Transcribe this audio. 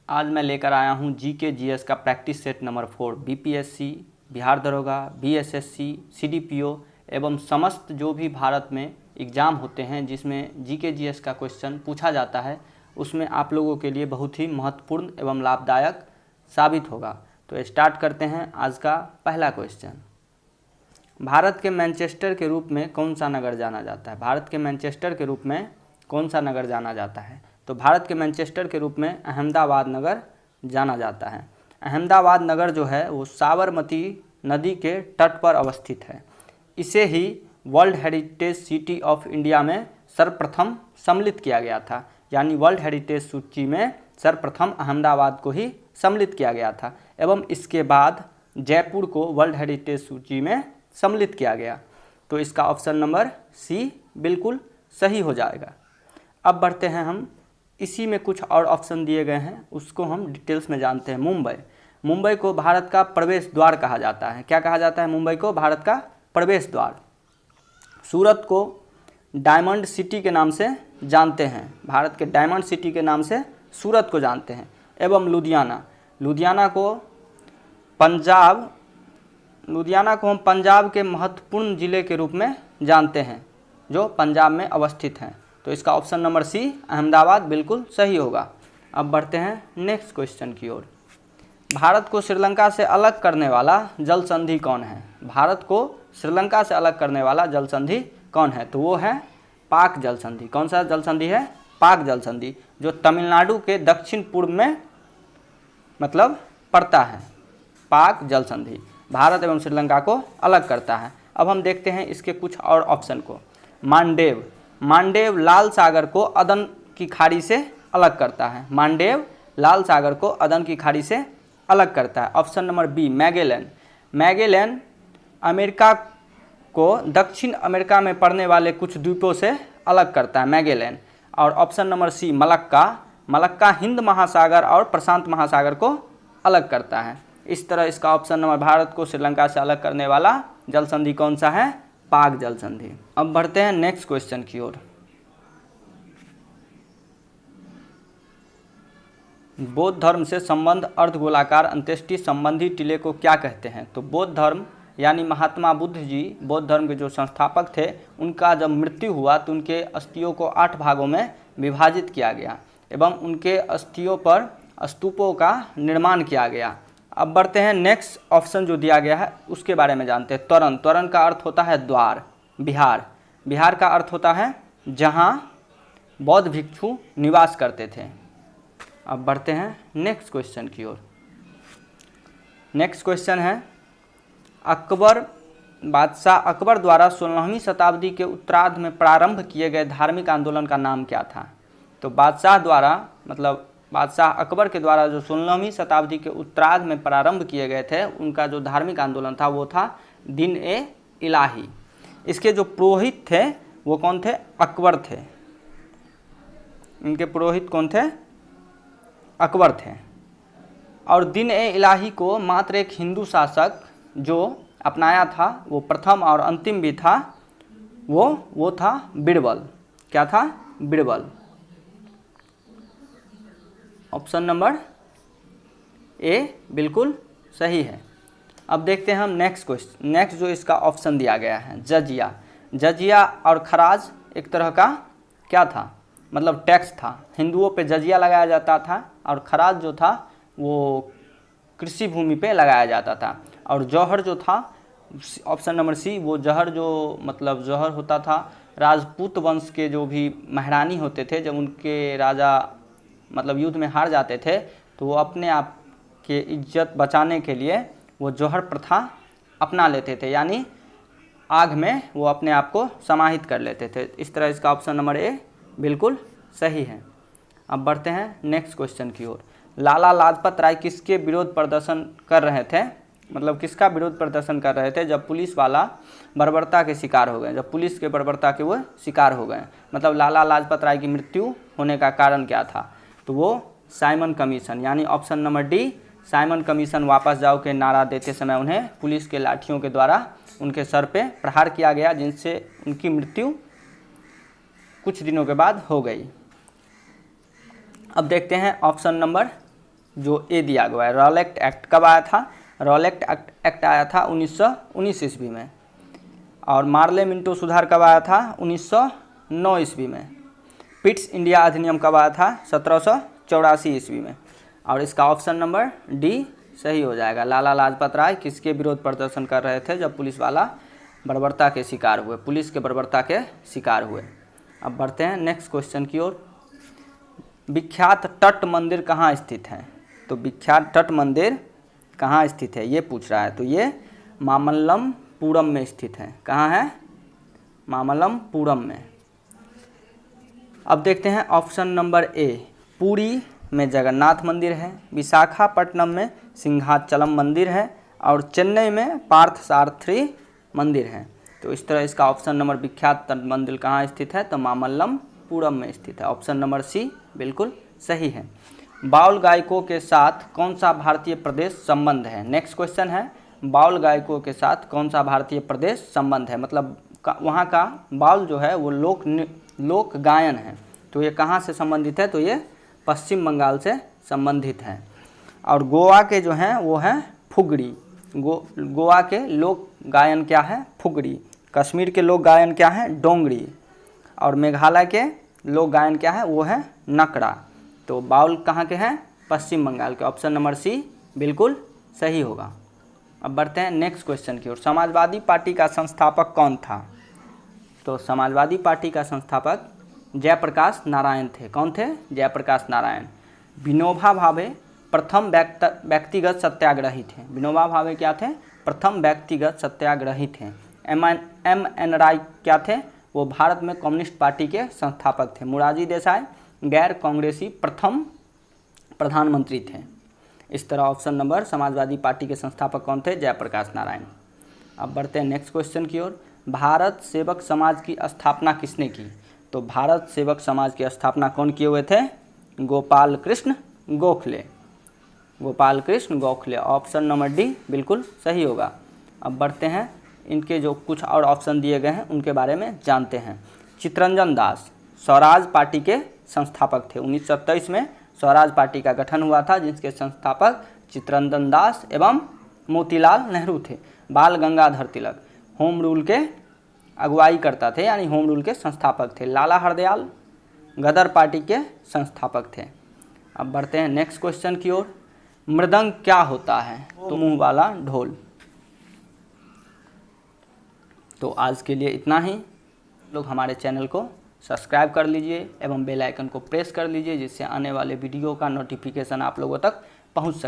आज मैं लेकर आया हूँ जीके जीएस का practice set number 4 BPSC, Bihar दरोगा, बीएसएससी, सीडीपीओ एवं समस्त जो भी भारत में एग्ज़ाम होते हैं जिसमें जीके जीएस का क्वेश्चन पूछा जाता है, उसमें आप लोगों के लिए बहुत ही महत्वपूर्ण एवं लाभदायक साबित होगा। तो स्टार्ट करते हैं आज का पहला क्वेश्चन। भारत के मैनचेस्टर के रूप में कौन सा नगर जाना जाता है? भारत के मैनचेस्टर के रूप में कौन सा नगर जाना जाता है? तो भारत के मैनचेस्टर के रूप में अहमदाबाद नगर जाना जाता है। अहमदाबाद नगर जो है वो साबरमती नदी के तट पर अवस्थित है। इसे ही world heritage city of India में सर्वप्रथम सम्मिलित किया गया था, यानी वर्ल्ड हेरिटेज सूची में सर्वप्रथम अहमदाबाद को ही सम्मिलित किया गया था एवं इसके बाद जयपुर को वर्ल्ड हेरिटेज सूची में सम्मिलित किया गया। तो इसका ऑप्शन नंबर सी बिल्कुल सही हो जाएगा। अब बढ़ते हैं हम, इसी में कुछ और ऑप्शन दिए गए हैं, उसको हम डिटेल्स में जानते हैं। मुंबई को भारत का प्रवेश द्वार कहा जाता है। क्या कहा जाता है? मुंबई को भारत का प्रवेश द्वार। सूरत को डायमंड सिटी के नाम से जानते हैं। भारत के डायमंड सिटी के नाम से सूरत को जानते हैं। एवं लुधियाना को हम पंजाब के महत्वपूर्ण ज़िले के रूप में जानते हैं जो पंजाब में अवस्थित हैं। तो इसका ऑप्शन नंबर सी अहमदाबाद बिल्कुल सही होगा। अब बढ़ते हैं नेक्स्ट क्वेश्चन की ओर। भारत को श्रीलंका से अलग करने वाला जल संधि कौन है? भारत को श्रीलंका से अलग करने वाला जल संधि कौन है? तो वो है पाक जल संधि। कौन सा जल संधि है? पाक जल संधि, जो तमिलनाडु के दक्षिण पूर्व में मतलब पड़ता है। पाक जल संधि भारत एवं श्रीलंका को अलग करता है। अब हम देखते हैं इसके कुछ और ऑप्शन को। मांडेव लाल सागर को अदन की खाड़ी से अलग करता है। मांडेव लाल सागर को अदन की खाड़ी से अलग करता है। Option number B Magellan America को दक्षिण अमेरिका में पड़ने वाले कुछ द्वीपों से अलग करता है, मैगेलन। और ऑप्शन नंबर सी मलक्का हिंद महासागर और प्रशांत महासागर को अलग करता है। इस तरह इसका ऑप्शन नंबर भारत को श्रीलंका से अलग करने वाला जल संधि कौन सा है? पाक जल संधि। अब बढ़ते हैं नेक्स्ट क्वेश्चन की ओर। बौद्ध धर्म से संबंध अर्धगोलाकार अंत्येष्टि संबंधी टीले को क्या कहते हैं? तो बौद्ध धर्म यानी महात्मा बुद्ध जी बौद्ध धर्म के जो संस्थापक थे, उनका जब मृत्यु हुआ तो उनके अस्थियों को 8 भागों में विभाजित किया गया एवं उनके अस्थियों पर स्तूपों का निर्माण किया गया। अब बढ़ते हैं नेक्स्ट ऑप्शन जो दिया गया है उसके बारे में जानते हैं। त्वरण का अर्थ होता है द्वार। बिहार का अर्थ होता है जहाँ बौद्ध भिक्षु निवास करते थे। अब बढ़ते हैं नेक्स्ट क्वेश्चन की ओर। नेक्स्ट क्वेश्चन है, बादशाह अकबर द्वारा 16वीं शताब्दी के उत्तरार्ध में प्रारंभ किए गए धार्मिक आंदोलन का नाम क्या था? तो बादशाह अकबर के द्वारा जो 16वीं शताब्दी के उत्तरार्ध में प्रारंभ किए गए थे, उनका जो धार्मिक आंदोलन था वो था दिन-ए-इलाही। इसके जो पुरोहित थे वो कौन थे? अकबर थे। इनके पुरोहित कौन थे? अकबर थे। और दिन-ए-इलाही को मात्र एक हिंदू शासक जो अपनाया था, वो प्रथम और अंतिम भी था, वो था बीरबल। क्या था? बीरबल। ऑप्शन नंबर ए बिल्कुल सही है। अब देखते हैं हम नेक्स्ट क्वेश्चन। नेक्स्ट जो इसका ऑप्शन दिया गया है, जजिया और खराज एक तरह का क्या था? मतलब टैक्स था। हिंदुओं पे जजिया लगाया जाता था और खराज जो था वो कृषि भूमि पे लगाया जाता था। और जौहर जो था, ऑप्शन नंबर सी, वो जौहर होता था राजपूत वंश के जो भी महारानी होते थे, जब उनके राजा युद्ध में हार जाते थे तो वो अपने आप के इज्जत बचाने के लिए वो जौहर प्रथा अपना लेते थे, यानी आग में वो अपने आप को समाहित कर लेते थे। इस तरह इसका ऑप्शन नंबर ए बिल्कुल सही है। अब बढ़ते हैं नेक्स्ट क्वेश्चन की ओर। लाला लाजपत राय किसके विरोध प्रदर्शन कर रहे थे? किसका विरोध प्रदर्शन कर रहे थे जब पुलिस वाला बर्बरता के शिकार हो गए, जब पुलिस के बर्बरता के वो शिकार हो गए? लाला लाजपत राय की मृत्यु होने का कारण क्या था? तो वो साइमन कमीशन, यानी option number D Simon commission वापस जाओ के नारा देते समय उन्हें पुलिस के लाठियों के द्वारा उनके सर पे प्रहार किया गया, जिनसे उनकी मृत्यु कुछ दिनों के बाद हो गई। अब देखते हैं ऑप्शन नंबर जो ए दिया गया है। रॉलेट एक्ट कब आया था? रॉलेट एक्ट आया था 1919 ईस्वी में। और मार्ले मिंटो सुधार कब आया था? 1909 ईस्वी में। पिट्स इंडिया अधिनियम कब आया था? 1784 ईस्वी में। और इसका ऑप्शन नंबर डी सही हो जाएगा। लाला लाजपत राय किसके विरोध प्रदर्शन कर रहे थे? जब पुलिस वाला बर्बरता के शिकार हुए, पुलिस के बर्बरता के शिकार हुए। अब बढ़ते हैं नेक्स्ट क्वेश्चन की ओर। विख्यात तट मंदिर कहाँ स्थित है? तो विख्यात तट मंदिर कहाँ स्थित है ये पूछ रहा है। तो ये मामल्लपुरम में स्थित है। कहाँ है? मामल्लपुरम में। अब देखते हैं ऑप्शन नंबर ए। पुरी में जगन्नाथ मंदिर है, विशाखापट्टनम में सिंहाचलम मंदिर है और चेन्नई में पार्थसारथी मंदिर है। तो इस तरह इसका ऑप्शन नंबर विख्यात तट मंदिर कहाँ स्थित है? तो मामल्लपुरम में स्थित है। ऑप्शन नंबर सी बिल्कुल सही है। बाउल गायकों के साथ कौन सा भारतीय प्रदेश संबंध है? नेक्स्ट क्वेश्चन है, बाउल गायकों के साथ कौन सा भारतीय प्रदेश संबंध है? मतलब वहाँ का बाउल जो है वो लोक गायन है। तो ये कहाँ से संबंधित है? तो ये पश्चिम बंगाल से संबंधित है। और गोवा के जो हैं वो हैं फुगड़ी। गोवा के लोक गायन क्या है? फुगड़ी। कश्मीर के लोक गायन क्या है? डोंगरी। और मेघालय के लोक गायन क्या है? वो है नकड़ा। तो बाउल कहाँ के हैं? पश्चिम बंगाल के। ऑप्शन नंबर सी बिल्कुल सही होगा। अब बढ़ते हैं नेक्स्ट क्वेश्चन की ओर। समाजवादी पार्टी का संस्थापक कौन था? तो समाजवादी पार्टी का संस्थापक जयप्रकाश नारायण थे। कौन थे? जयप्रकाश नारायण। विनोबा भावे प्रथम व्यक्तिगत सत्याग्रही थे। विनोबा भावे क्या थे? प्रथम व्यक्तिगत सत्याग्रही थे। एम.एन. राय क्या थे? वो भारत में कम्युनिस्ट पार्टी के संस्थापक थे। मोरारजी देसाई गैर कांग्रेसी प्रथम प्रधानमंत्री थे। इस तरह ऑप्शन नंबर समाजवादी पार्टी के संस्थापक कौन थे? जयप्रकाश नारायण। अब बढ़ते हैं नेक्स्ट क्वेश्चन की ओर। भारत सेवक समाज की स्थापना किसने की? तो भारत सेवक समाज की स्थापना कौन किए हुए थे? Gopal Krishna Gokhale. Gopal Krishna Gokhale. Option number D बिल्कुल सही होगा। अब बढ़ते हैं, इनके जो कुछ और ऑप्शन दिए गए हैं उनके बारे में जानते हैं। चित्तरंजन दास स्वराज पार्टी के संस्थापक थे। 1927 में स्वराज पार्टी का गठन हुआ था, जिसके संस्थापक चित्तरंजन दास एवं मोतीलाल नेहरू थे। बाल गंगाधर तिलक होम रूल के अगुवाई करता थे, यानी होम रूल के संस्थापक थे। लाला हरदयाल गदर पार्टी के संस्थापक थे। अब बढ़ते हैं नेक्स्ट क्वेश्चन की ओर। मृदंग क्या होता है? तो मुंह वाला ढोल। तो आज के लिए इतना ही। लोग हमारे चैनल को सब्सक्राइब कर लीजिए एवं बेल आइकन को प्रेस कर लीजिए, जिससे आने वाले वीडियो का नोटिफिकेशन आप लोगों तक पहुंच सके।